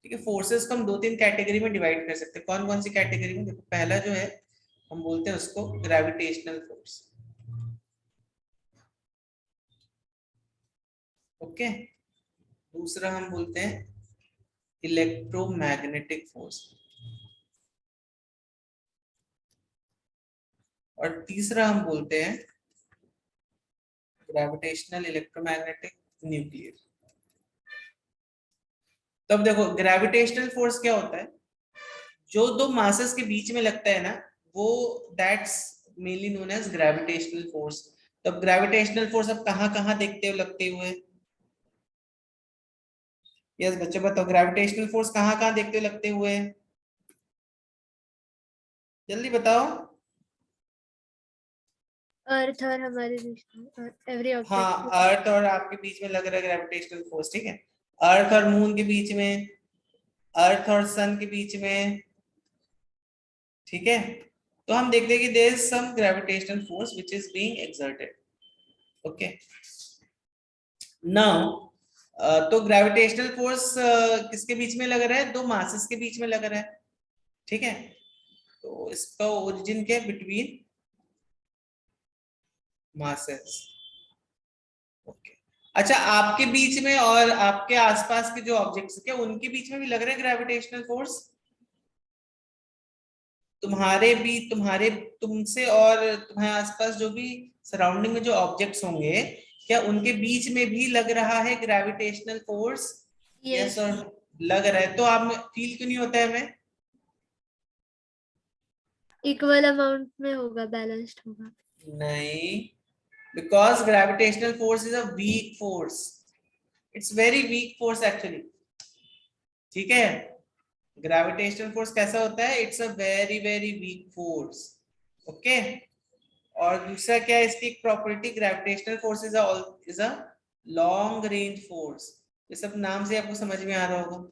ठीक है, फोर्सेस को हम 2-3 कैटेगरी में डिवाइड कर सकते हैं। कौन कौन सी कैटेगरी में? देखो, पहला जो है हम बोलते हैं उसको ग्रेविटेशनल फोर्स। ओके, दूसरा हम बोलते हैं इलेक्ट्रोमैग्नेटिक फोर्स, और तीसरा हम बोलते हैं ग्रेविटेशनल इलेक्ट्रोमैग्नेटिक न्यूक्लियर। तब देखो ग्रेविटेशनल फोर्स क्या होता है, जो दो मासेस के बीच में लगता है ना, वो that's mainly known as gravitational force. तब ग्रेविटेशनल फोर्स अब कहाँ कहाँ देखते हो लगते हुए? यस बच्चों बताओ, ग्रेविटेशनल फोर्स कहाँ कहाँ देखते हो लगते हुए? जल्दी बताओ। अर्थ और हमारे बीच में, एवरी हाँ, ऑब्जेक्ट। अर्थ और आपके बीच में लग रहा है ग्रेविटेशनल फोर्स, ठीक है। अर्थ और मून के बीच में, अर्थ और सन के बीच में, ठीक है। तो हम देखते हैं कि there is some gravitational force which is being exerted. Okay, now तो ग्रेविटेशनल फोर्स किसके बीच में लग रहा है? दो मासेस के बीच में लग रहा है, ठीक है। तो इसका ओरिजिन क्या है? Between masses. ओके, अच्छा, आपके बीच में और आपके आसपास के जो ऑब्जेक्ट्स, क्या उनके बीच में भी लग रहा है ग्रेविटेशनल फोर्स? तुम्हारे भी, तुम्हारे, तुमसे और तुम्हारे आसपास जो भी सराउंडिंग में जो ऑब्जेक्ट्स होंगे, क्या उनके बीच में भी लग रहा है ग्रेविटेशनल फोर्स? यस, यस, और लग रहा है, तो आप फील क्यों नहीं होता है हमें? इक्वल अमाउंट में होगा, बैलेंस्ड होगा। नहीं, because gravitational force is a weak force, it's very weak force actually, ठीक है। ग्रेविटेशनल फोर्स कैसा होता है? It's a very very weak force. Okay, और दूसरा क्या है इसकी एक property? Gravitational force is a long range force. ये सब नाम से आपको समझ में आ रहा होगा,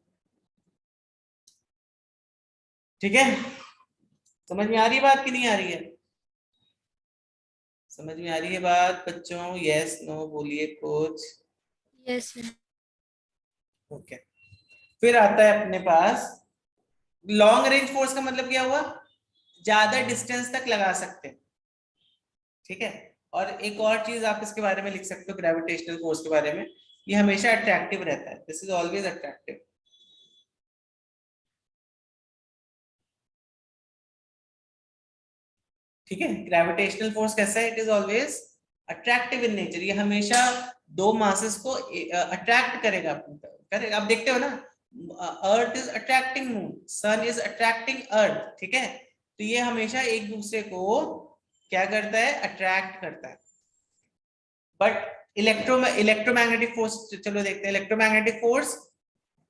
ठीक है। समझ में आ रही है बात कि नहीं आ रही है? समझ में आ रही है बात बच्चों? यस नो बोलिए कुछ। यस। ओके, फिर आता है अपने पास लॉन्ग रेंज फोर्स। का मतलब क्या हुआ? ज्यादा डिस्टेंस तक लगा सकते हैं, ठीक है। और एक और चीज आप इसके बारे में लिख सकते हो ग्रेविटेशनल फोर्स के बारे में, ये हमेशा अट्रैक्टिव रहता है, दिस इज ऑलवेज अट्रैक्टिव। ठीक है, ग्रेविटेशनल फोर्स कैसा है? It is always attractive in nature, ये हमेशा दो मासेस को अट्रैक्ट करेगा अपनी तरफ, करेगा। आप देखते हो ना, earth is attracting moon, sun is attracting earth, ठीक है। तो ये हमेशा एक दूसरे को क्या करता है? अट्रैक्ट करता है। बट इलेक्ट्रोमैग्नेटिक फोर्स, चलो देखते हैं इलेक्ट्रोमैग्नेटिक फोर्स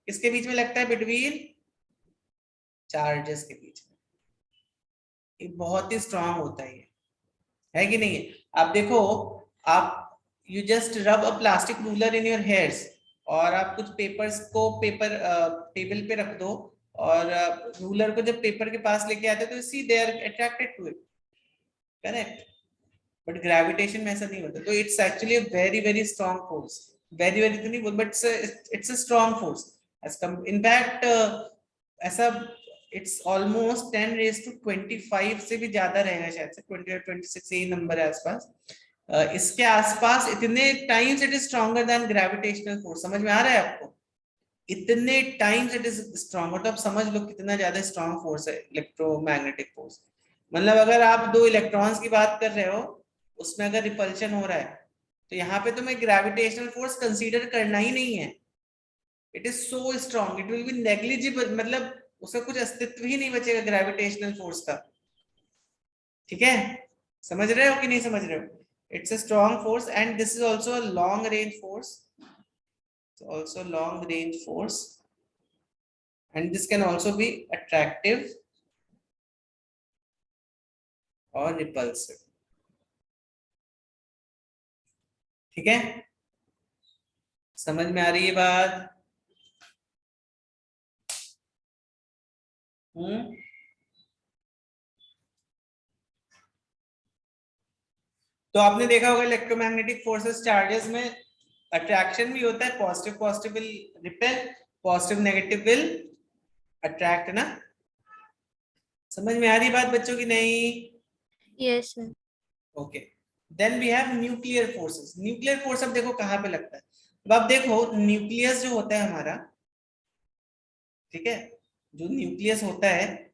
किसके बीच में लगता है? बिटवीन चार्जेस के बीच में। ये बहुत ही स्ट्रांग होता है कि नहीं है? आप देखो, आप यू जस्ट रब अ plastic ruler in your hairs, और आप कुछ पेपर्स को पेपर टेबल पे रख दो, और रूलर को जब पेपर के पास लेके आते हो तो see they are attracted to it, correct. But gravitation में ऐसा नहीं होता, तो it's actually a very very strong force. Very very तो नहीं बोल, but it's a strong force. In fact ऐसा इट्स ऑलमोस्ट 10⁻25 से भी ज्यादा रहेगा, शायद से 20 और 26 यही नंबर है आसपास। इसके आसपास इतने times it is stronger than gravitational force. समझ में आ रहा है आपको? इतने टाइम्स इट इज स्ट्रॉन्गर, तो आप समझ लो कितना ज्यादा स्ट्रॉन्ग फोर्स है इलेक्ट्रोमैग्नेटिक फोर्स। मतलब अगर आप दो इलेक्ट्रॉन्स की बात कर रहे हो, उसमें अगर रिपल्शन हो रहा है, तो यहाँ पे तुम्हें ग्रेविटेशनल फोर्स कंसीडर करना ही नहीं है। It is so strong, it will be negligible, मतलब उसका कुछ अस्तित्व ही नहीं बचेगा ग्रेविटेशनल फोर्स का, ठीक है। समझ रहे हो कि नहीं समझ रहे हो? It's a strong force and this is also a long range force, also long range force, and this can also be attractive or repulsive, ठीक है। समझ में आ रही है बात? तो आपने देखा होगा इलेक्ट्रोमैग्नेटिक फोर्सेस चार्जेस में अट्रैक्शन भी होता है, positive positive will repel, positive negative will attract ना। समझ में आ रही बात बच्चों की नहीं? Yes sir. Okay, then we have nuclear forces. Nuclear force अब देखो कहाँ पे लगता है। अब आप देखो न्यूक्लियस जो होता है हमारा, ठीक है, जो न्यूक्लियस होता है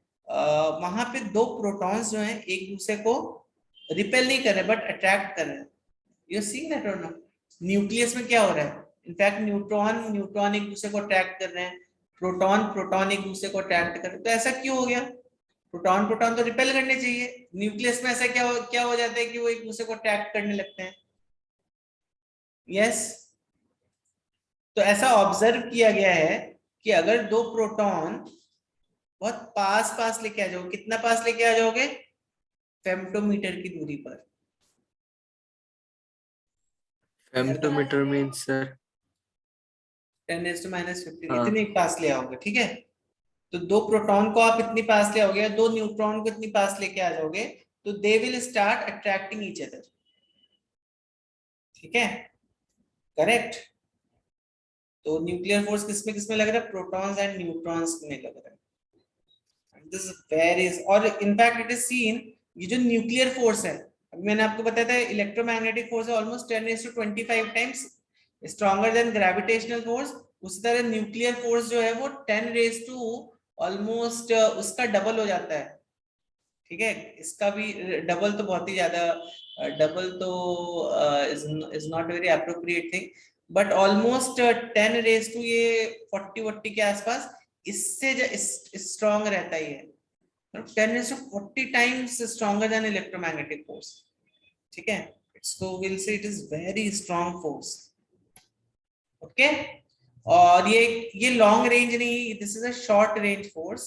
वहां पे दो प्रोटॉन्स जो हैं एक दूसरे को रिपेल नहीं कर रहे बट अट्रैक्ट कर रहे हैं। यू सी दैट और नॉट? न्यूक्लियस में क्या हो रहा है, इनफैक्ट न्यूट्रॉन न्यूट्रॉन एक दूसरे को अट्रैक्ट कर रहे हैं, प्रोटॉन प्रोटॉन एक दूसरे को अट्रैक्ट कर रहे हैं। तो ऐसा क्यों हो गया? प्रोटॉन प्रोटॉन तो रिपेल करने चाहिए, न्यूक्लियस में ऐसा क्या हो जाता है कि वो एक दूसरे को अट्रैक्ट करने लगते हैं। यस, तो ऐसा ऑब्जर्व किया गया है कि अगर दो प्रोटॉन बहुत पास पास लेके आ जाओगे, कितना पास लेके आ जाओगे? फेम्टोमीटर की दूरी पर। फेम्टोमीटर मींस सर 10⁻⁵ हाँ इतने पास ले आओगे, ठीक है। तो दो प्रोटॉन को आप इतनी पास ले आओगे, दो न्यूट्रॉन को इतनी पास लेके आ जाओगे, तो they will start attracting each other, ठीक है, करेक्ट। तो न्यूक्लियर फोर्स किसमें लग रहा है? प्रोटॉन्स एंड न्यूट्रॉन्स में लग रहा है। दिस वेरीज, और इनफैक्ट इट इज सीन, ये जो न्यूक्लियर फोर्स है, अभी मैंने आपको बताया था इलेक्ट्रोमैग्नेटिक फोर्स है almost 10⁻25 times stronger than gravitational force. उसी तरह न्यूक्लियर फोर्स जो है वो 10 ऑलमोस्ट उसका डबल हो जाता है, ठीक है। इसका भी डबल तो बहुत ही ज्यादा, डबल तो is not very appropriate thing, but almost 10 ये 40 के आसपास इससे स्ट्रॉन्ग रहता ही है। 10⁻40 times stronger than electromagnetic force, ठीक है। So will say it is very strong force, okay. और ये लॉन्ग रेंज नहीं, this is a short range force,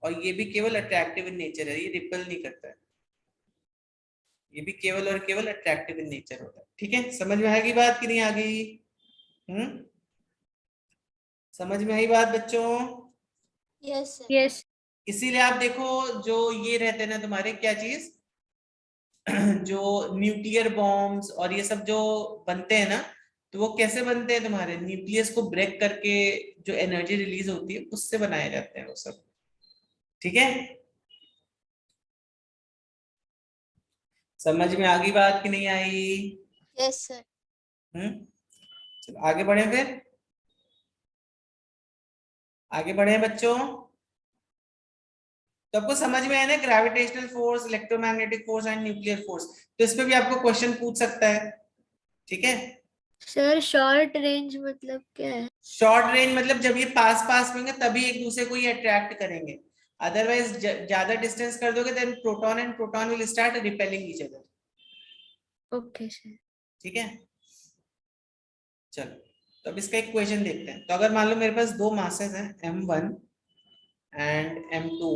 और ये भी केवल अट्रैक्टिव इन नेचर है, ये रिपेल नहीं करता है, ये भी केवल और केवल अट्रैक्टिव इन नेचर होता है, ठीक है। समझ में आएगी बात कि नहीं आ गई? समझ में आई बात बच्चों? Yes sir. यस। इसीलिए आप देखो जो ये रहते हैं ना तुम्हारे क्या चीज जो न्यूक्लियर बॉम्ब्स और ये सब जो बनते हैं ना, तो वो कैसे बनते हैं? तुम्हारे न्यूक्लियस को ब्रेक करके जो एनर्जी रिलीज होती है उससे बनाए जाते हैं वो सब, ठीक है। समझ में आ गई बात कि नहीं आई? Yes sir. चलो आगे बढ़े, फिर आगे बढ़े बच्चों। तो आपको समझ में आया ना gravitational force, electromagnetic force and nuclear force. तो इस पे भी आपको क्वेश्चन पूछ सकता है, ठीक है। सर शॉर्ट रेंज मतलब क्या है? शॉर्ट रेंज मतलब जब ये पास पास में होंगे तभी एक दूसरे को ये अट्रैक्ट करेंगे, अदरवाइज ज्यादा डिस्टेंस कर दोगे then proton and proton will start repelling each other. Okay sir. ठीक है, चलो तो अब इसका एक क्वेश्चन देखते हैं। तो अगर मान लो मेरे पास दो मासेस हैं m1 and m2,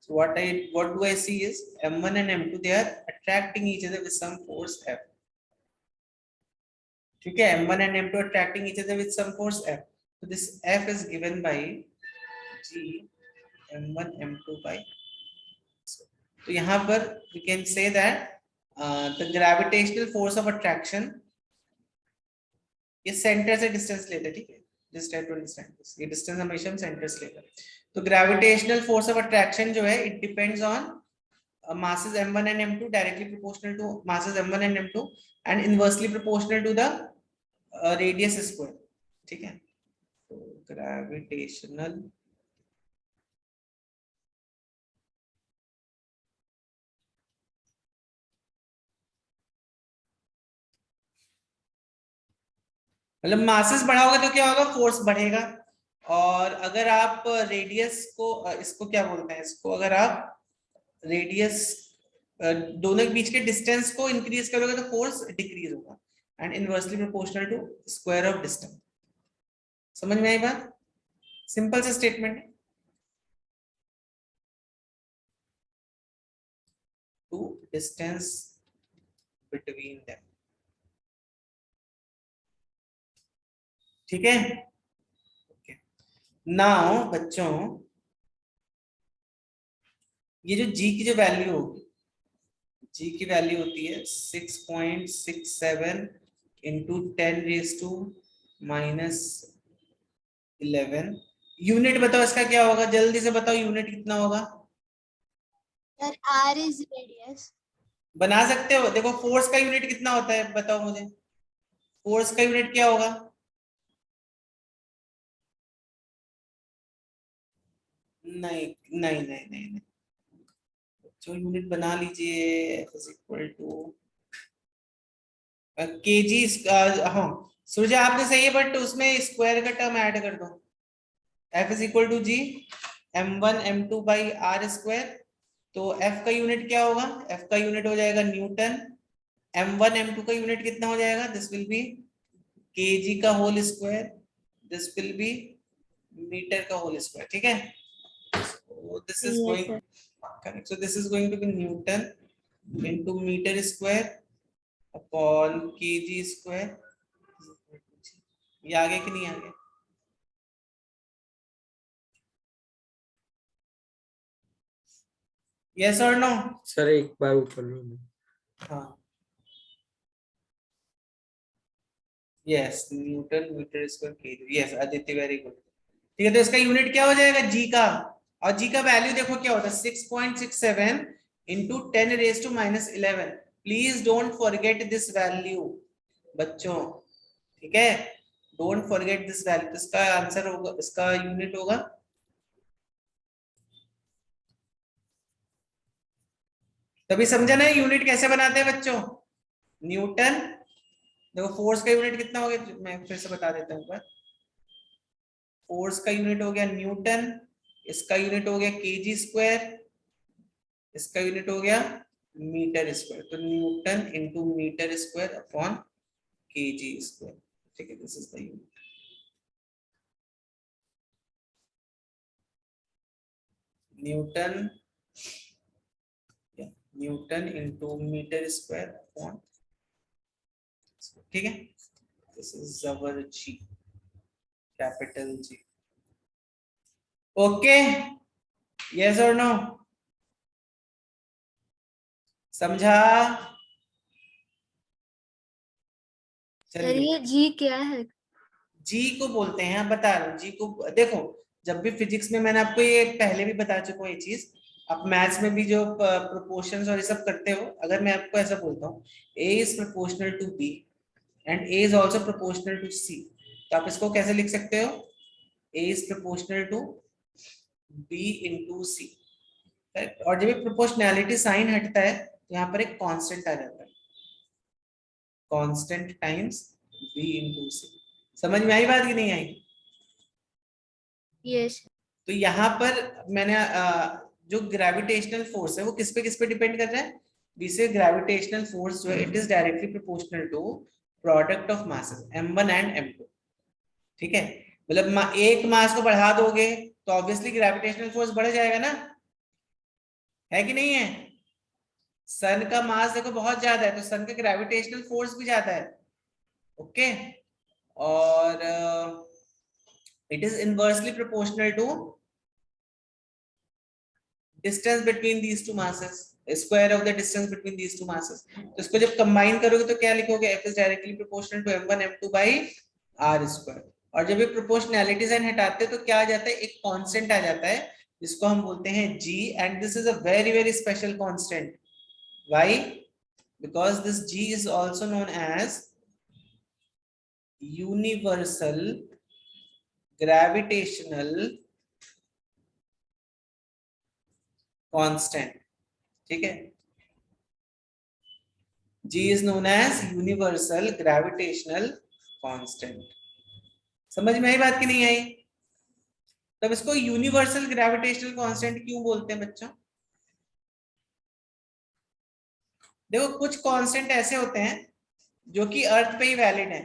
so what do I see is m1 and m2 they are attracting each other with some force F. ठीक है, m1 and m2 attracting each other with some force F. So this F is given by G m1 m2 by, तो यहाँ पर we can say that the gravitational force of attraction, ये centre से distance लेते हैं, ठीक है, just have to understand this, ये डिस्टेंस हमेशा हम सेंटर से लेते हैं। तो ग्रेविटेशनल फोर्स ऑफ अट्रैक्शन जो है it depends on masses m1 and m2 directly proportional to masses m1 and m2 and inversely proportional to the radius square, ठीक है। तो ग्रेविटेशनल मतलब मासेस बढ़ाओगे तो क्या होगा, फोर्स बढ़ेगा। और अगर आप रेडियस को इसको क्या बोलते हैं, इसको अगर आप रेडियस दोनों के बीच के डिस्टेंस को इंक्रीज करोगे तो फोर्स डिक्रीज होगा, and inversely proportional to square of distance. समझ में आई बात? सिंपल सा स्टेटमेंट है, टू डिस्टेंस बिटवीन देम, ठीक है। नाउ बच्चों ये जो g की जो वैल्यू होगी, g की वैल्यू होती है 6.67 into 10 raised to minus 11। Unit बताओ इसका क्या होगा, जल्दी से बताओ यूनिट कितना होगा। Sir R is radius। बना सकते हो, देखो फोर्स का यूनिट कितना होता है बताओ मुझे, फोर्स का यूनिट क्या होगा। नहीं नहीं नहीं नहीं नहीं, जो यूनिट बना लीजिए, F is equal to KG. हाँ सूर्य आपने सही है, बट उसमें स्क्वायर का टर्म ऐड कर दो। F is equal to G m1 m2 by R square. तो F का यूनिट क्या होगा, F का यूनिट हो जाएगा न्यूटन। m1 m2 का यूनिट कितना हो जाएगा, दिस विल बी kg का whole square, this will be metre का होल स्क्वायर। ठीक है, so this is Yes, going sir. correct, so this is going to be Newton into meter square upon kg square। ये आगे कि नहीं आगे, yes or no। Sir एक बार ऊपर लो। हाँ yes, newton metre square KG, yes Aditya very good. ठीक है, तो इसका यूनिट क्या हो जाएगा जी का, और जी का वैल्यू देखो क्या होता है 6.67 into 10 raise to minus 11। Please don't forget this value बच्चों, ठीक है, डोंट फॉरगेट दिस वैल्यू। तो इसका आंसर होगा, इसका यूनिट होगा, तभी समझा ना यूनिट कैसे बनाते हैं बच्चों, न्यूटन। देखो फोर्स का यूनिट कितना हो गया, मैं फिर से बता देता हूँ। फोर्स का यूनिट हो गया न्यूटन, इसका यूनिट हो गया केजी स्क्वायर, इसका यूनिट हो गया मीटर स्क्वायर। तो newton into metre square upon KG square. ठीक है, this is the unit. Newton, newton into metre square upon, ठीक है, this is our G, capital G. Okay, yes और नो, समझा। सर चलिए, ये G क्या है? जी को बोलते हैं, बता रहा हूँ जी को। देखो जब भी फिजिक्स में, मैंने आपको ये पहले भी बता चुका हूँ ये चीज, आप मैथ्स में भी जो प्रोपोर्शंस और ये सब करते हो, अगर मैं आपको ऐसा बोलता हूँ A is proportional to B and A is also proportional to C, तो आप इसको कैसे लिख सकते हो, A is proportional to B into C. और जब ये प्रोपोर्शनैलिटी साइन हटता है तो यहाँ पर एक कांस्टेंट आ जाता है, कांस्टेंट टाइम्स बी इंटू सी। समझ में आई बात कि नहीं आई। यस। तो यहाँ पर मैंने जो ग्रेविटेशनल फोर्स है वो किस पे डिपेंड कर रहा है, जिसे ग्रेविटेशनल फोर्स जो है it is directly proportional to product of masses m1 and m2। ठीक है, मतलब एक मास को बढ़ा दोगे तो ऑब्वियसली ग्रेविटेशनल फोर्स बढ़ जाएगा ना, है कि नहीं है। सन का मास देखो बहुत ज्यादा है, तो सन का ग्रेविटेशनल फोर्स भी ज्यादा है। ओके, और it is inversely proportional to distance between these two masses, square of the distance between these two masses। तो इसको जब कंबाइन करोगे तो क्या लिखोगे, F is directly proportional to m1 m2 by r square। और जब ये प्रोपोर्शनैलिटी साइन हटाते हैं तो क्या आ जाता है, एक कांस्टेंट आ जाता है जिसको हम बोलते हैं g, and this is a very very special constant. Why, because this g is also known as universal gravitational constant। ठीक है, G is known as universal gravitational constant। समझ में आई बात की नहीं आई। तब इसको यूनिवर्सल ग्रेविटेशनल कांस्टेंट क्यों बोलते हैं बच्चों, देखो कुछ कांस्टेंट ऐसे होते हैं जो कि अर्थ पे ही वैलिड है।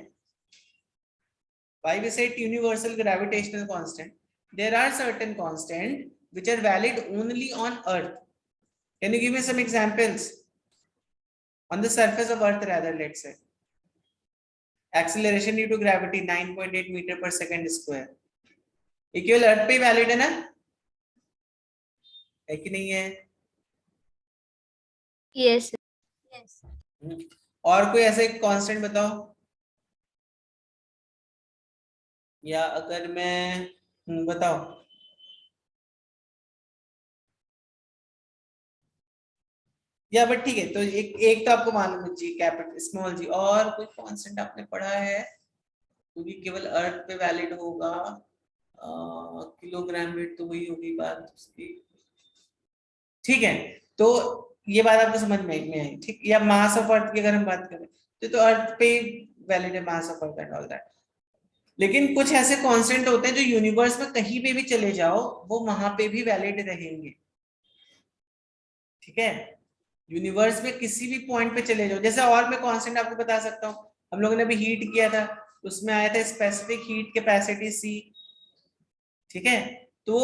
Why we say it universal gravitational constant, there are certain constant which are valid only on earth। Can you give me some examples, on the surface of earth rather, let's say acceleration due to gravity 9.8 meter per second square, ये केवल अर्थ पे ही valid है ना, है कि नहीं है। Yes. और कोई ऐसा एक कांस्टेंट बताओ, या अगर मैं बताओ, या बट ठीक है, तो एक एक तो आपको मालूम है जी, कैपिटल स्मॉल जी, और कोई कांस्टेंट आपने पढ़ा है क्योंकि केवल अर्थ पे वैलिड होगा, किलोग्राम वेट, तो वही होगी बात उसकी। ठीक है, तो ये बात आपको समझ में आई, ठीक। या मास ऑफ अर्थ की अगर हम बात करें तो अर्थ पे वैलिड है मास of earth and all that. लेकिन कुछ ऐसे कांस्टेंट होते हैं जो यूनिवर्स में कहीं पे भी चले जाओ वो वहां पे भी वैलिड रहेंगे, ठीक है। यूनिवर्स में किसी भी पॉइंट पे चले जाओ, जैसे और मैं कांस्टेंट आपको बता सकता हूँ, हम लोगों ने अभी हीट किया था, उसमें आया था स्पेसिफिक हीट कैपेसिटी सी, ठीक है। तो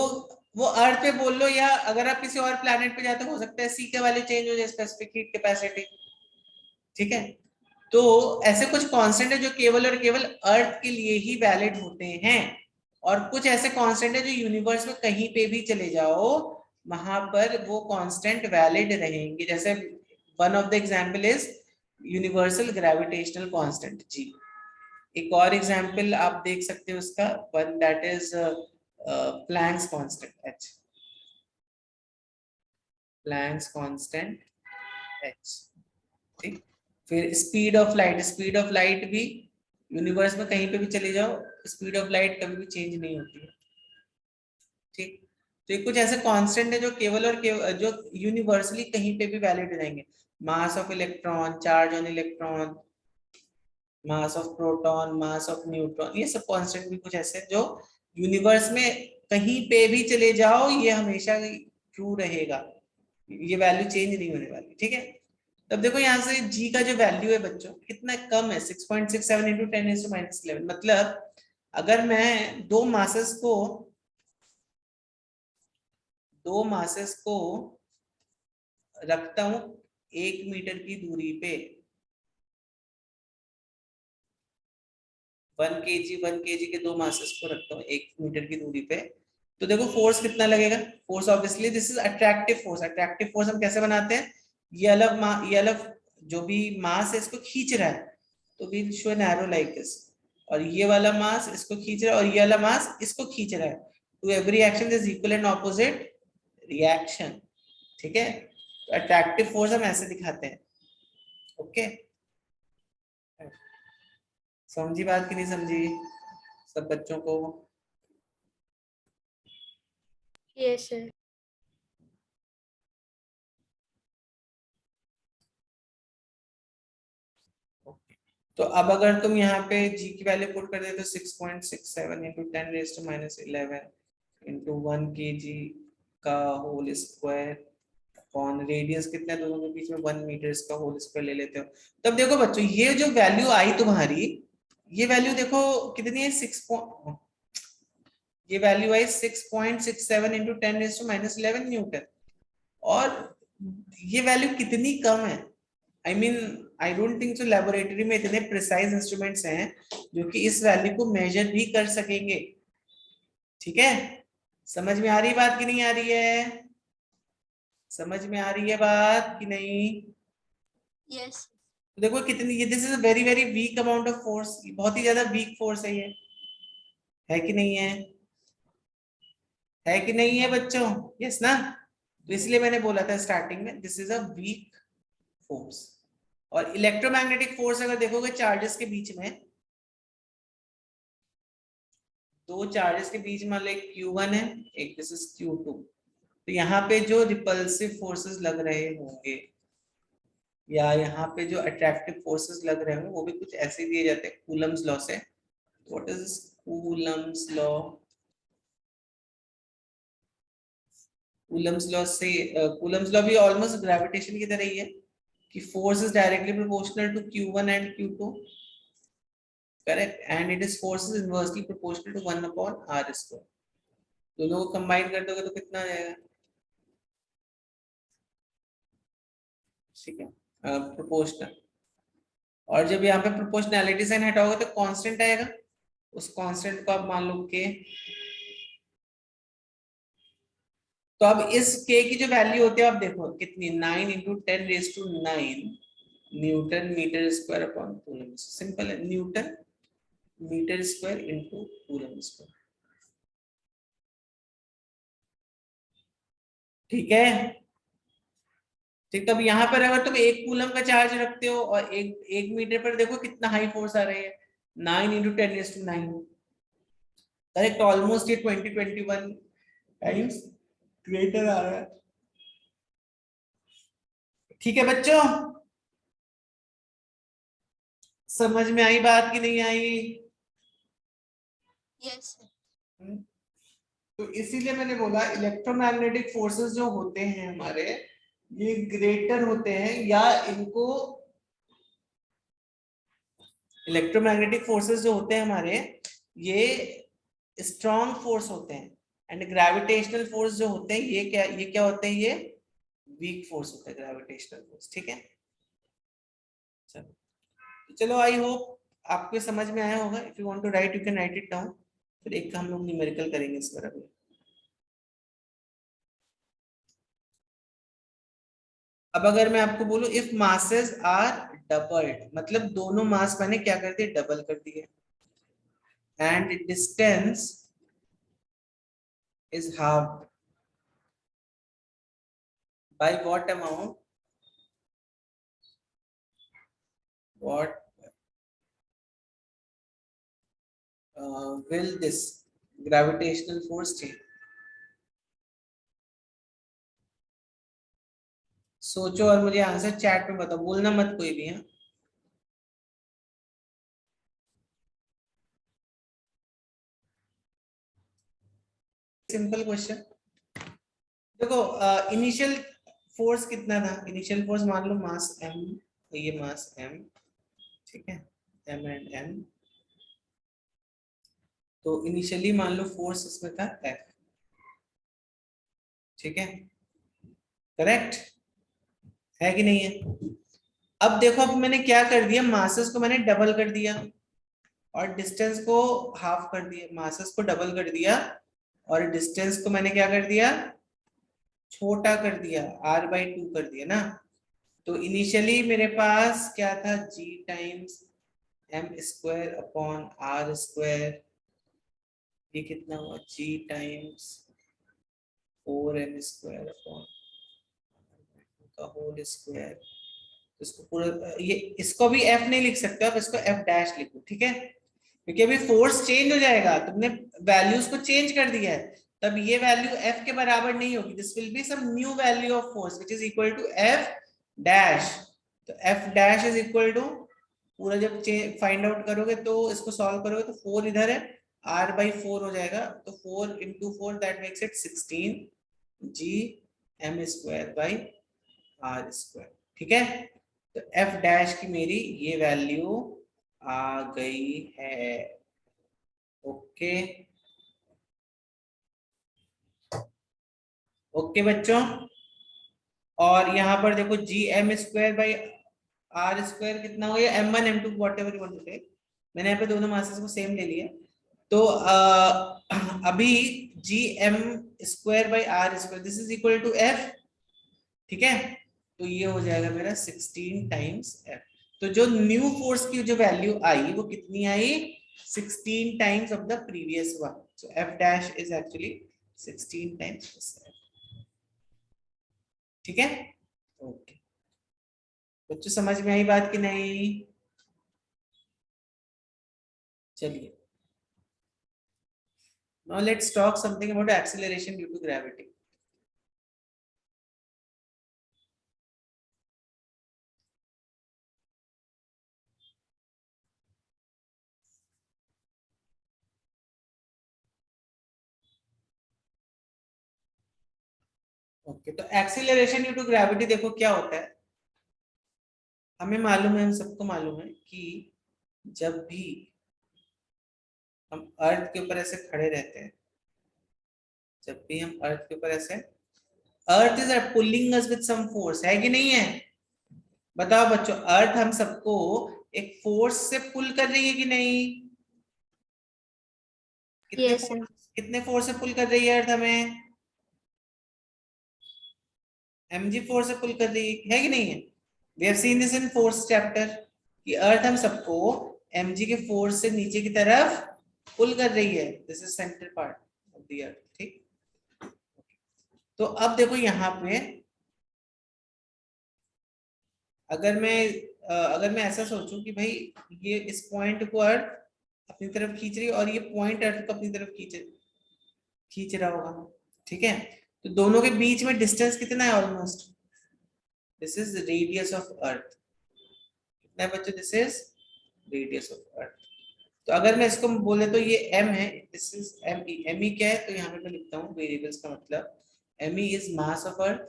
वो अर्थ पे बोल लो, या अगर आप किसी और प्लेनेट पे जाते हो सकता है सी का वैल्यू चेंज हो जाए, स्पेसिफिक हीट कैपेसिटी, ठीक है। तो ऐसे कुछ कांस्टेंट है जो केवल और केवल अर्थ के लिए ही वैलिड होते हैं, और कुछ ऐसे कांस्टेंट है जो यूनिवर्स में कहीं पे भी चले जाओ वहां पर वो कांस्टेंट वैलिड रहेंगे। जैसे one of the example is universal gravitational constant जी। एक और एग्जांपल आप देख सकते हो उसका, one that is Planck's constant H, Planck's constant H, ठीक। फिर स्पीड ऑफ लाइट भी यूनिवर्स में कहीं पे भी चले जाओ स्पीड ऑफ लाइट कभी भी चेंज नहीं होती है, ठीक। तो ये कुछ ऐसे कांस्टेंट है जो केवल और केवल जो यूनिवर्सली कहीं पे भी वैलिड रहेंगे। Mass of electron, charge on electron, mass of proton, mass of neutron, ये सब कांस्टेंट भी कुछ ऐसे जो यूनिवर्स में कहीं पे भी चले जाओ ये हमेशा ट्रू रहेगा, ये वैल्यू चेंज नहीं होने वाली, ठीक है। तब देखो यहाँ से g का जो वैल्यू है बच्चों कितना कम है, 6.67 इंटू 10⁻⁻11। मतलब अगर मैं दो मासेस को रखता हूं 1 मीटर की दूरी पे, 1 kg के दो मासेस को रखता हूँ 1 मीटर की दूरी पे, तो देखो फोर्स कितना लगेगा। Force obviously this is attractive force. Attractive force हम कैसे बनाते हैं, ये अलग जो भी मास है इसको खींच रहा है तो we show an arrow like this, और ये वाला मास इसको खींच रहा है और ये वाला मास इसको खींच रहा है, to every action is equal and opposite reaction, ठीक है। तो अट्रैक्टिव फोर्स हम ऐसे दिखाते हैं, ओके। समझी बात कि नहीं समझी सब बच्चों को? Yes sir. तो अब अगर तुम यहाँ पे g की वैल्यू पुट कर दे तो 6.67 इंटू 10⁻11 इंटू 1 kg का होल स्क्वायर अपॉन रेडियस कितना है दोनों के बीच में 1 मीटर, इसका होल स्क्वायर ले लेते हो। तब देखो बच्चों ये जो वैल्यू आई तुम्हारी, ये वैल्यू देखो कितनी है, ये वैल्यू आई 6.67 इंटू 10⁻11 न्यूटन, और ये वैल्यू कितनी कम है। I don't think so laboratory में इतने प्रिसाइज इंस्ट्रूमेंट्स हैं जो कि इस वैल्यू को मेजर भी कर सकेंगे, ठीक है। समझ में आ रही बात कि नहीं आ रही है? समझ में आ रही है बात कि नहीं? यस। तो देखो कितनी, ये this is a very very weak amount of force, बहुत ही ज्यादा वीक फोर्स है ये, है कि नहीं है कि नहीं है बच्चों? यस ना। तो इसलिए मैंने बोला था स्टार्टिंग में this is a weak force. और इलेक्ट्रोमैग्नेटिक फोर्स अगर देखोगे चार्जेस के बीच में, दो चार्जेस के बीच में एक Q1 है एक दिस इज Q2, तो यहाँ पे जो रिपल्सिव फोर्सेस लग रहे होंगे या यहाँ पे जो अट्रैक्टिव फोर्सेस लग रहे होंगे वो भी कुछ ऐसे दिए जाते हैं कूलम्स लॉ से। What is Coulomb's law? Coulomb's law से, कूलम्स लॉ भी ऑलमोस्ट ग्रेविटेशन की तरह ही है कि force is directly proportional to Q1 and Q2, correct, and it is force is inversely proportional to 1/r square. दोनों को कंबाइन कर दोगे तो कितना आ जाएगा, ठीक है, प्रोपोर्शनल। और जब यहाँ पे प्रोपोर्शनैलिटी साइन हटाओगे तो कांस्टेंट आएगा, उस कांस्टेंट को आप मान लो के। तो अब इस k की जो वैल्यू होती है आप देखो कितनी, 9 into 10⁹ newton metre square upon coulomb. Simple है, newton metre square into coulomb square. ठीक है, ठीक। अब यहाँ पर अगर तुम 1 कूलम का चार्ज रखते हो और एक मीटर पर देखो कितना हाई फोर्स आ रही है, 9 × 10⁹ करेक्ट। ऑलमोस्ट ये 20-21 टाइम्स ग्रेटर आ रहा है। ठीक है बच्चों, समझ में आई बात कि नहीं आई? Yes sir. तो इसीलिए मैंने बोला इलेक्ट्रोमैग्नेटिक फोर्सेस जो होते हैं हमारे, ये ग्रेटर होते हैं, या इनको इलेक्ट्रोमैग्नेटिक फोर्सेस जो होते हैं हमारे, ये स्ट्रॉन्ग फोर्स होते हैं। एंड ग्रेविटेशनल फोर्स जो होते हैं ये क्या होते हैं? ये वीक फोर्स होता है, ग्रेविटेशनल फोर्स। ठीक है, चलो आई होप आपको समझ में आया होगा। If you want to write you can write it down. फिर एक हम लोग न्यूमेरिकल करेंगे इस पर अभी। अब अगर मैं आपको बोलूं इफ मासेस आर डबल्ड, मतलब दोनों मास मैंने क्या कर दिए? डबल कर दिए। And distance is half by what amount? What will this gravitational force change? सोचो और मुझे आंसर चैट में बताओ, बोलना मत कोई भी। हाँ, सिंपल क्वेश्चन। देखो इनिशियल फोर्स कितना था? इनिशियल फोर्स मान लो मास m, तो ये मास m, ठीक है, m एंड n। तो इनिशियली मान लो फोर्स इसमें था F, ठीक है, करेक्ट है कि नहीं है? अब देखो, अब मैंने क्या कर दिया, मासेस को मैंने डबल कर दिया और डिस्टेंस को हाफ कर दिया। मासेस को डबल कर दिया और डिस्टेंस को मैंने क्या कर दिया? छोटा कर दिया, r/2 कर दिया ना। तो इनिशियली मेरे पास क्या था? g times m² / r²। ये कितना हुआ? g टाइम्स 4m² का होल स्क्वायर। इसको पूरा, ये इसको भी f नहीं लिख सकते आप, इसको f' लिखो, ठीक है, क्योंकि अभी फोर्स चेंज हो जाएगा। तुमने वैल्यूज को चेंज कर दिया है, तब ये वैल्यू f के बराबर नहीं होगी। This will be some new value of force which is equal to f'। तो f' इज इक्वल टू, पूरा जब फाइंड आउट करोगे तो इसको सॉल्व करोगे तो 4 इधर है, r/4 हो जाएगा। तो 4 × 4 that makes it 16 g m²/r²। ठीक है, तो f' की मेरी ये वैल्यू आ गई है। ओके ओके बच्चों, और यहाँ पर देखो जी m²/r² कितना हो गया? m1 m2 whatever you want to take. मैंने यहाँ पे दोनों मासेस को सेम ले लिया। तो अभी G m²/r², this is equal to f, ठीक है। तो ये हो जाएगा मेरा 16 टाइम्स f। तो जो न्यू फोर्स की जो वैल्यू आई वो कितनी आई? 16 times of the previous one. So f' is actually 16 times f। ठीक है, ओके बच्चों, समझ में आई बात कि नहीं? चलिए, now let's talk something about acceleration due to gravity. Okay, तो एक्सीलरेशन ड्यू टू ग्रेविटी देखो क्या होता है। हमें मालूम है, हम सबको मालूम है कि जब भी हम अर्थ के ऊपर ऐसे खड़े रहते हैं, जब भी हम अर्थ के ऊपर ऐसे, earth is pulling us with some force, है कि नहीं है? बताओ बच्चों, अर्थ हम सबको एक फोर्स से पुल कर रही है कि नहीं? Yes sir. कितने फोर्स से पुल कर रही है अर्थ हमें? mg4 से पुल कर रही है कि नहीं है? We have seen this in fourth chapter कि अर्थ हम सबको mg के फोर्स से नीचे की तरफ पुल कर रही है, this is centre part of the earth, ठीक। तो अब देखो यहाँ पे अगर मैं ऐसा सोचूं कि भाई ये इस पॉइंट को अर्थ अपनी तरफ खींच रही है और ये पॉइंट अर्थ को अपनी तरफ खींच रहा होगा, ठीक है। तो दोनों के बीच में डिस्टेंस कितना है almost, this is radius of अर्थ, कितना है बच्चों, दिस इज रेडियस ऑफ अर्थ। तो अगर मैं इसको बोले तो ये m है, दिस इज me क्या है, तो यहाँ पे मैं लिखता हूँ वेरिएबल्स का मतलब me is mass of earth,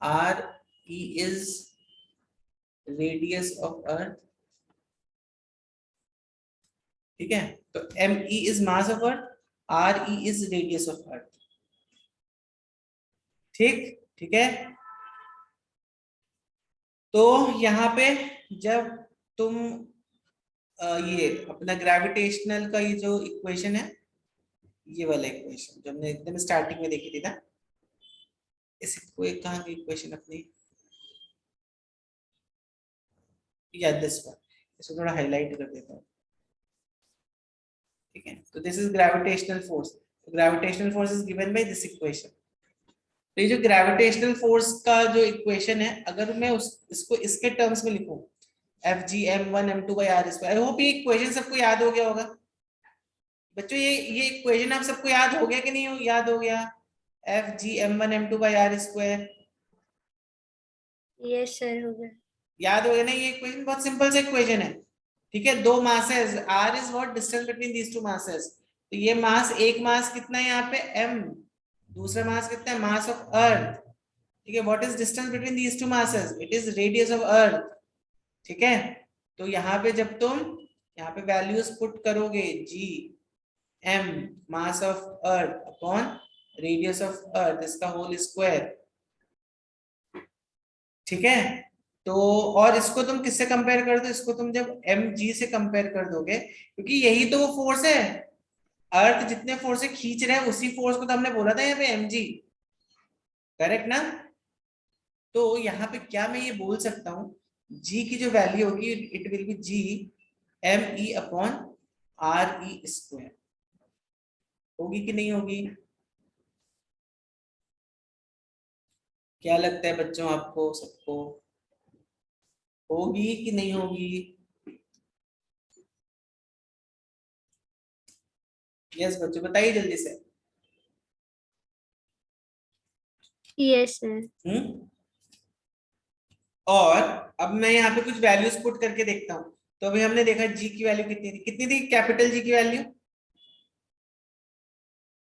re is radius of earth, ठीक है। तो me is mass of earth, re is radius of earth, ठीक है। तो यहाँ पे जब तुम ये अपना ग्रेविटेशनल का ये जो इक्वेशन है, ये वाला इक्वेशन जो हमने एकदम स्टार्टिंग में देखी थी ना, इसको एक कहाँ की इक्वेशन अपनी, या दिस वन, इसको थोड़ा हाईलाइट कर देता हूँ, ठीक है। तो this is gravitational force, gravitational force is given by this equation. तो ये जो ग्रेविटेशनल फोर्स का जो इक्वेशन है, अगर मैं इसको इसके टर्म्स में लिखूं, Fg m1 m2 by r square, I hope ये इक्वेशन सबको याद हो गया होगा बच्चों, ये इक्वेशन आप सबको याद हो गया कि नहीं याद हो गया, Fg m1 m2 by r square, yes sir हो गया। याद हो गया ना। ये इक्वेशन बहुत सिंपल सा इक्वेशन है, ठीक है। दो मासेस, r इज what distance between these two masses, तो ये मास, एक मास कितना है यहाँ पे m, दूसरा मास कितना है, मास ऑफ अर्थ, ठीक है। What is distance between these two masses, it is radius of earth, ठीक है। तो यहाँ पे जब तुम यहाँ पे वैल्यूज पुट करोगे, g m mass of earth upon radius of earth इसका होल स्क्वायर, ठीक है। तो और इसको तुम किससे कंपेयर कर दो, इसको तुम जब mg से कंपेयर कर दोगे, क्योंकि यही तो वो फोर्स है, अर्थ जितने फोर्स से खींच रहे हैं उसी फोर्स को तो हमने बोला था यहाँ पे mg, करेक्ट ना। तो यहाँ पे क्या मैं ये बोल सकता हूँ, g की जो वैल्यू होगी it will be g me upon re square, होगी कि नहीं होगी, क्या लगता है बच्चों आपको सबको, होगी कि नहीं होगी, यस बच्चों बताइए जल्दी से। Yes sir. और अब मैं यहाँ पे कुछ वैल्यूज पुट करके देखता हूँ। तो अभी हमने देखा जी की वैल्यू कितनी थी कैपिटल जी की वैल्यू,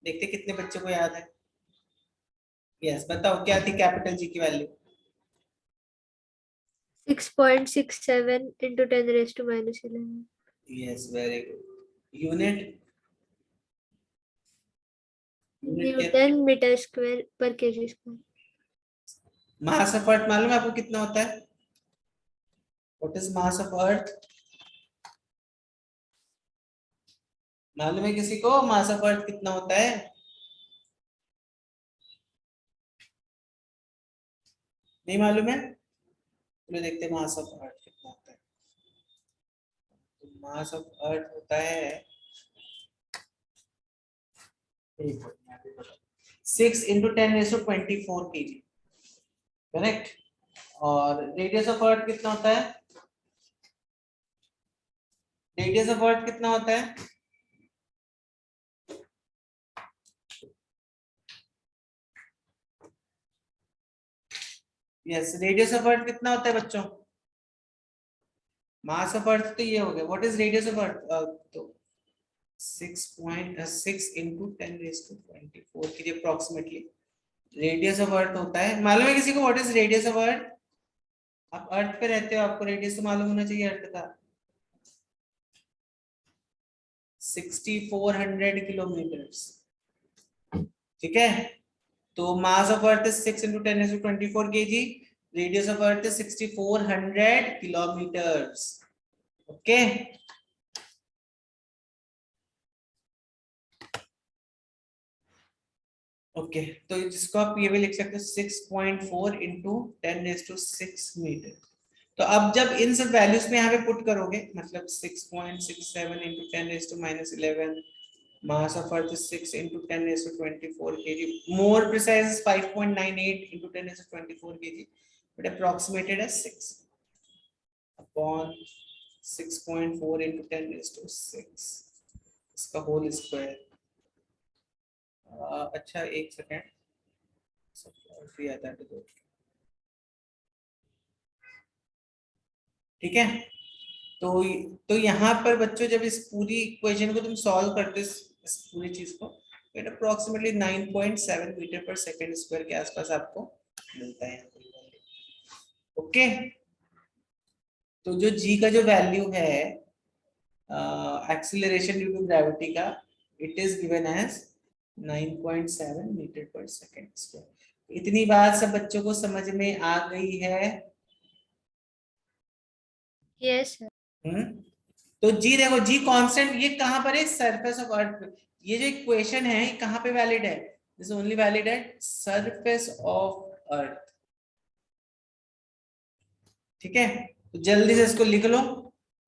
देखते कितने बच्चों को याद है, यस बताओ क्या थी कैपिटल जी की value, 6.67 into 10 raised to minus 11. Yes very good. Unit newton metre square पर KG square. Mass of earth मालूम है आपको कितना होता है, what is mass of earth, मालूम है किसी को मास ऑफ अर्थ कितना होता है, नहीं मालूम है, चलो देखते हैं मास ऑफ अर्थ कितना होता है। तो मास ऑफ अर्थ होता है 6 into 10 raised to 24 kg, correct. और रेडियस ऑफ अर्थ कितना होता है, रेडियस ऑफ अर्थ कितना होता है, यस रेडियस ऑफ अर्थ कितना होता है बच्चों, मास ऑफ अर्थ तो ये हो गया, व्हाट इज रेडियस ऑफ अर्थ, तो 6.6 into 10 raised to 24 की अप्रोक्सीमेटली रेडियस ऑफ अर्थ होता है। मालूम है किसी को व्हाट इज रेडियस ऑफ अर्थ, आप अर्थ पे रहते हो, आपको रेडियस तो मालूम होना चाहिए अर्थ का, 6400 किलोमीटर्स, ठीक है। तो मास of earth is 6 into 10 raised to 24 kg, radius of earth is 6400 kilometres, okay. Okay तो जिसको आप ये भी लिख सकते हो 6.4 into 10 raised to 6 मीटर। तो अब जब इन सब वैल्यूज में यहाँ पे पुट करोगे, मतलब 6.67 into 10 raised to -11, mass of earth is 6 into 10 raised to 24 kg, more precise is 5.98 into 10 raised to 24 kg, but approximated as 6 upon 6.4 into 10 raised to 6 इसका होल स्क्वायर। अच्छा एक सेकेंड, ठीक है। तो यहाँ पर बच्चों जब इस पूरी इक्वेशन को तुम सॉल्व करते इस पूरी चीज को, तो approximately 9.7 metre per second square के आसपास आपको मिलता है। ओके, तो जो जी का जो वैल्यू है एक्सीलरेशन ड्यू टू ग्रेविटी का, it is given as 9.7 metre per second square. इतनी बात सब बच्चों को समझ में आ गई है? Yes sir. तो जी देखो, जी कांस्टेंट, ये कहां पर है? सरफेस ऑफ अर्थ। ये जो इक्वेशन है ये कहां पे वैलिड है? This only valid at surface of earth. ठीक है, तो जल्दी से इसको लिख लो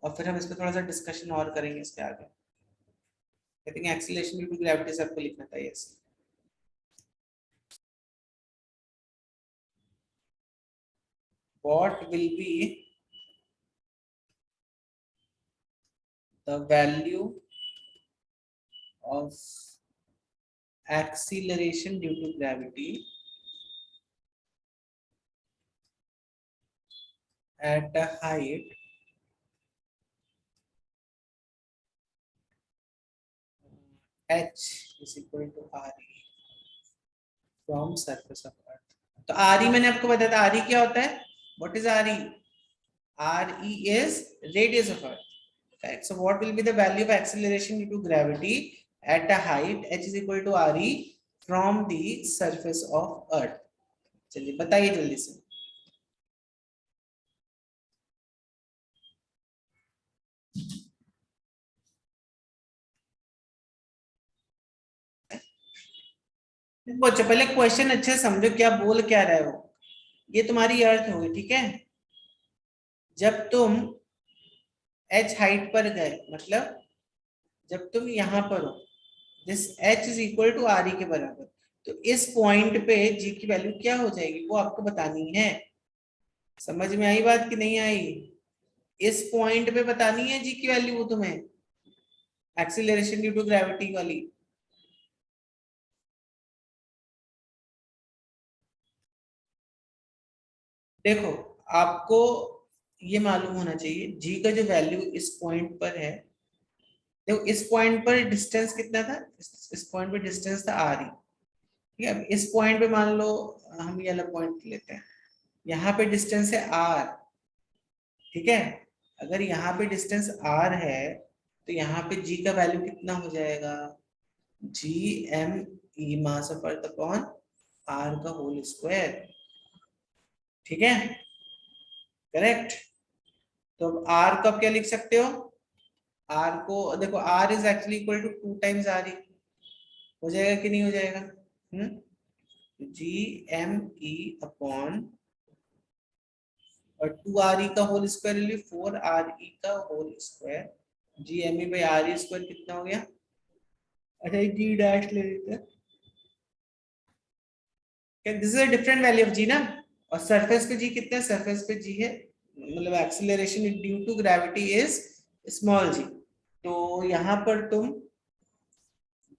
और फिर हम इस पर थोड़ा सा डिस्कशन और करेंगे इसके आगे। I think acceleration due to gravity सबको लिखना था। Yes, what will be the value of acceleration due to gravity at a height h is equal to re from surface of earth। तो re मैंने आपको बताया था, re क्या होता है? What is re? Re is radius of earth, correct? So what will be the value of acceleration due to gravity at a height h is equal to re from the surface of earth? चलिए बताइए जल्दी से। बच्चों पहले question अच्छे से समझो, क्या बोल क्या रहे हो। ये तुम्हारी अर्थ होगी, ठीक है। जब तुम h हाइट पर गए, मतलब जब तुम यहां पर हो, this h is equal to re के बराबर, तो इस पॉइंट पे g की वैल्यू क्या हो जाएगी वो आपको बतानी है। समझ में आई बात कि नहीं आई? इस पॉइंट पे बतानी है g की वैल्यू वो तुम्हें, एक्सीलरेशन ड्यू टू ग्रेविटी वाली। देखो, आपको ये मालूम होना चाहिए g का जो वैल्यू इस पॉइंट पर है। देखो इस पॉइंट पर डिस्टेंस कितना था? इस पॉइंट पे डिस्टेंस था r। ठीक है, अब इस पॉइंट पे मान लो हम ये वाला पॉइंट लेते हैं, यहाँ पे डिस्टेंस है r। ठीक है, अगर यहाँ पे डिस्टेंस r है तो यहाँ पे g का वैल्यू कितना हो जाएगा? g m e mass of earth upon r का होल स्क्वायर। ठीक है, करेक्ट। तो अब r को आप क्या लिख सकते हो? r को देखो, r is actually equal to 2 times re, हो जाएगा कि नहीं हो जाएगा? जी एम ई अपॉन और 2 re का होल स्क्वायर ले ली, 4re का whole square, G M E by R E square कितना हो गया? अच्छा जी डैश ले लेते हैं, this is a different value of G ना। और सरफेस पे जी कितना है? सरफेस पे जी है, मतलब acceleration due to gravity is small G. तो यहाँ पर तुम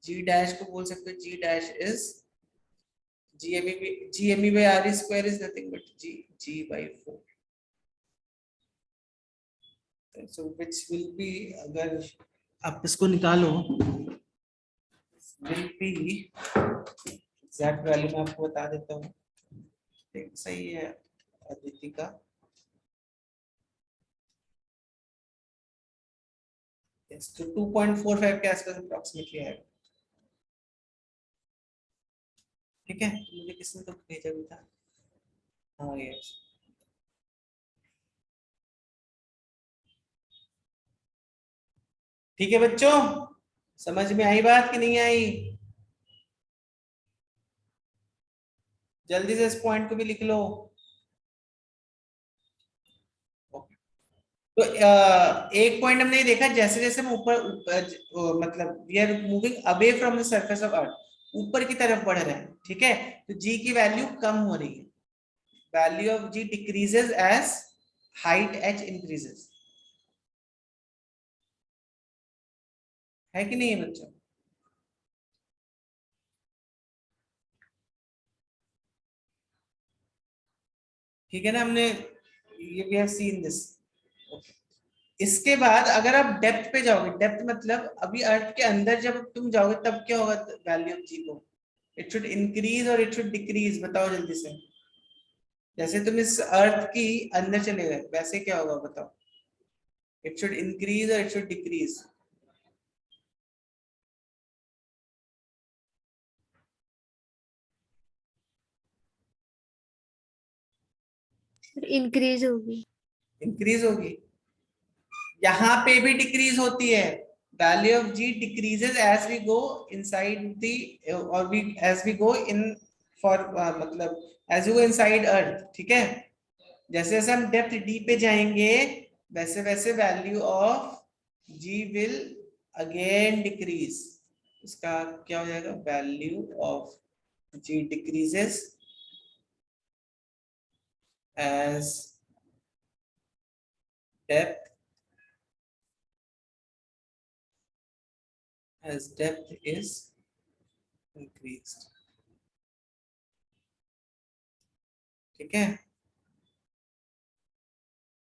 जी डैश को बोल सकते हो, G dash is G M E by R E square is nothing but G by 4। so which will be, अगर आप इसको निकालो, will be एग्जैक्ट वैल्यू मैं आपको बता देता हूँ। सही है अदिति का, तो 2.45 के आसपास अप्रोक्सीमेटली है। ठीक है, मुझे किसने तो भेजा भी था। हाँ यस, ठीक है बच्चों, समझ में आई बात कि नहीं आई? जल्दी से इस पॉइंट को भी लिख लो। तो एक पॉइंट हमने ये देखा, जैसे जैसे हम मतलब we are moving away from the surface of earth, ऊपर की तरफ बढ़ रहे हैं, ठीक है, तो जी की वैल्यू कम हो रही है, value of ji decreases as height h increases, है कि नहीं है बच्चों? ठीक है ना, हमने ये वी हैव सीन दिस। इसके बाद अगर आप डेप्थ पे जाओगे, डेप्थ मतलब अभी अर्थ के अंदर जब तुम जाओगे तब क्या होगा वैल्यू ऑफ जी को? इट शुड इंक्रीज और इट शुड डिक्रीज, बताओ जल्दी से। जैसे तुम इस अर्थ की अंदर चले गए वैसे क्या होगा बताओ? इट शुड इंक्रीज और इट शुड डिक्रीज। इंक्रीज होगी। इंक्रीज होगी, यहाँ पे भी डिक्रीज होती है, value of ji decreases as we go inside the, और we as we go in for मतलब as you go inside earth, ठीक है, जैसे जैसे हम डेप्थ डी पे जाएंगे वैसे वैसे value of g will again decrease. इसका क्या हो जाएगा, value of ji decreases as depth is increased, ठीक है,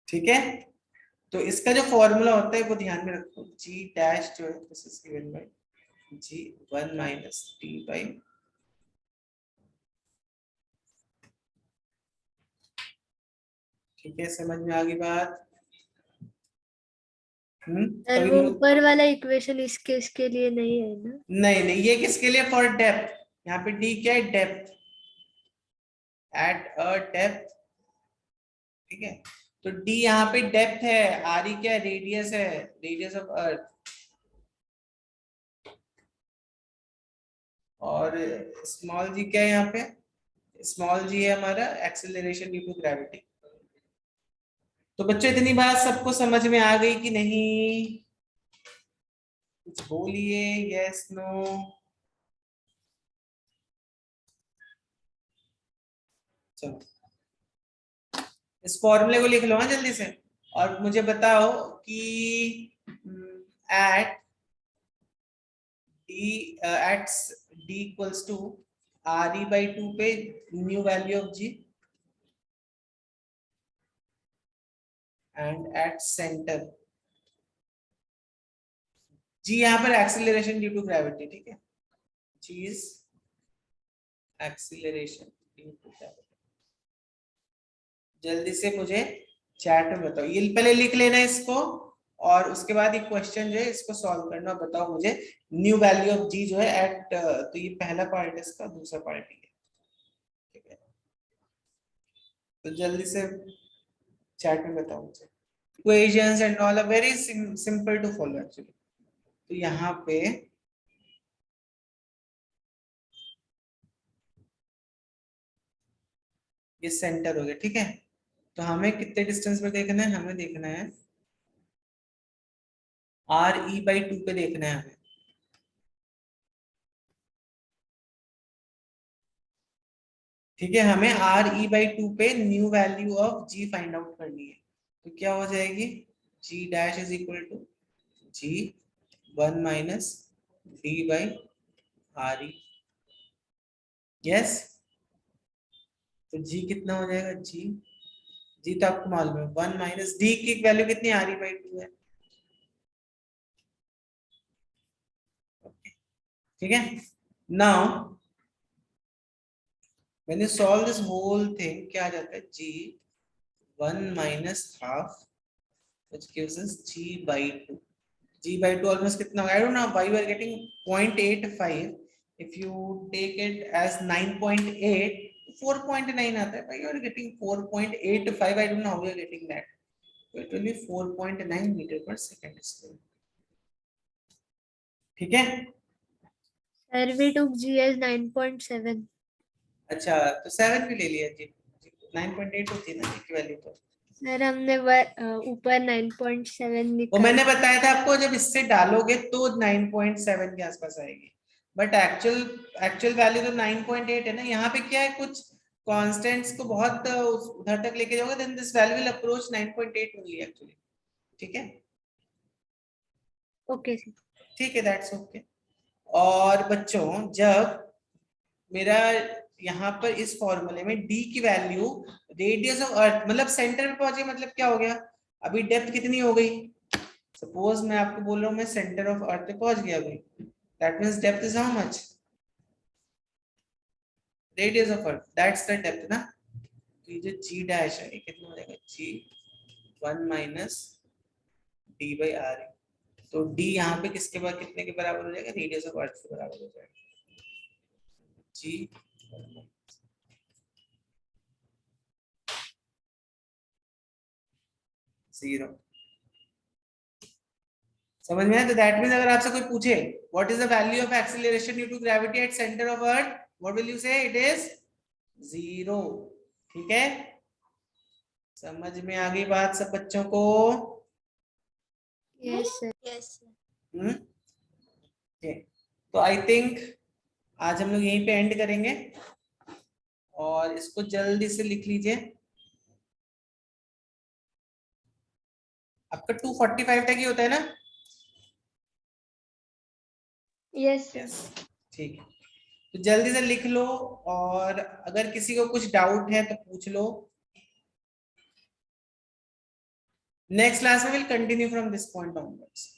ठीक है। तो इसका जो फॉर्मूला होता है वो ध्यान में रखो, जी डैश जो है this is given by g 1 minus t by, ठीक है, समझ में आ गई बात? और कभी वो ऊपर वाला इक्वेशन इसके लिए नहीं है ना? नहीं नहीं, ये किसके लिए, फॉर डेप्थ, यहाँ पे डी क्या है, डेप्थ, एट अ डेप्थ, ठीक है, तो डी यहाँ पे डेप्थ है, आर ई क्या है, रेडियस है, रेडियस ऑफ अर्थ, और स्मॉल जी क्या है यहाँ पे, स्मॉल जी है हमारा एक्सेलरेशन ड्यू टू ग्रेविटी। तो बच्चों इतनी बात सबको समझ में आ गई कि नहीं? कुछ बोलिए, यस नो? चलो इस फॉर्मूले को लिख लो हाँ जल्दी से, और मुझे बताओ कि at D at D equals to R E by 2 पे new value of G, and at centre G, यहाँ पर एक्सीलरेशन ड्यू टू ग्रेविटी, ठीक है, G is acceleration due to gravity. जल्दी से मुझे चैट में बताओ, ये पहले लिख लेना इसको, और उसके बाद एक क्वेश्चन जो है इसको सॉल्व करना, बताओ मुझे न्यू वैल्यू ऑफ जी जो है एट, तो ये पहला पार्ट है इसका, दूसरा पार्ट है, ठीक है, तो जल्दी से चैट में बताओ मुझे। Equations and all are very simple to follow actually. तो यहाँ पे ये सेंटर हो गया, ठीक है, तो हमें कितने डिस्टेंस पे देखना है, हमें देखना है आर ई बाई 2 पे देखना है हमें, ठीक है, हमें आर ई बाई 2 पे new value of G find out करनी है। तो क्या हो जाएगी, G dash is equal to G 1 minus D by R E, yes, तो जी कितना हो जाएगा, जी जी तो आपको मालूम है 1 माइनस डी की वैल्यू कितनी, आर ई बाई 2 है, ठीक है। Now when you solve this whole thing क्या आ जाता है, g 1 minus half which gives us g by 2, g by 2 almost कितना होगा, I don't know why we are getting 0.85, if you take it as 9.8 4.9 आता है, why you are getting 4.85, I don't know how you are getting that, so it will be 4.9 meter per second square, ठीक है। Sir we took g as 9.7। अच्छा तो 7 भी ले लिया जी, 9.8 होती है ना जी की वैल्यू तो, सर हमने ऊपर 9.7 वो लिखा मैंने है। बताया था आपको, जब इससे डालोगे तो 9.7 के आसपास आएगी, बट एक्चुअल वैल्यू तो 9.8 है ना। यहाँ पे क्या है, कुछ कांस्टेंट्स को बहुत उधर तक लेके जाओगे, then this value will approach 9.8 only actually. ठीक है, ओके सर। ठीक है, दैट्स ओके। और बच्चों, जब मेरा यहाँ पर इस फॉर्मूले में d की वैल्यू रेडियस ऑफ अर्थ मतलब सेंटर पे पहुंची, मतलब क्या हो गया, अभी डेप्थ कितनी हो गई, सपोज मैं आपको बोल रहा हूँ मैं सेंटर ऑफ अर्थ पे पहुंच गया अभी, that means depth is how much, radius of earth, that's the depth ना। तो ये जो g डैश है ये कितना हो जाएगा, g 1 minus d by r। तो d यहाँ पे किसके बाद कितने के बराबर हो जाएगा, रेडियस ऑफ अर्थ के बराबर हो जाएगा, g 0। समझ में है? तो दैट मींस अगर आपसे कोई पूछे what is the value of acceleration due to gravity at centre of earth, what will you say, it is 0। ठीक है, समझ में आ गई बात सब बच्चों को? Yes sir. Yes sir. तो आई थिंक आज हम लोग यहीं पे एंड करेंगे, और इसको जल्दी से लिख लीजिए। आपका 245 तक ही होता है ना? यस यस, ठीक है, तो जल्दी से लिख लो, और अगर किसी को कुछ डाउट है तो पूछ लो। नेक्स्ट क्लास में will continue from this point onwards.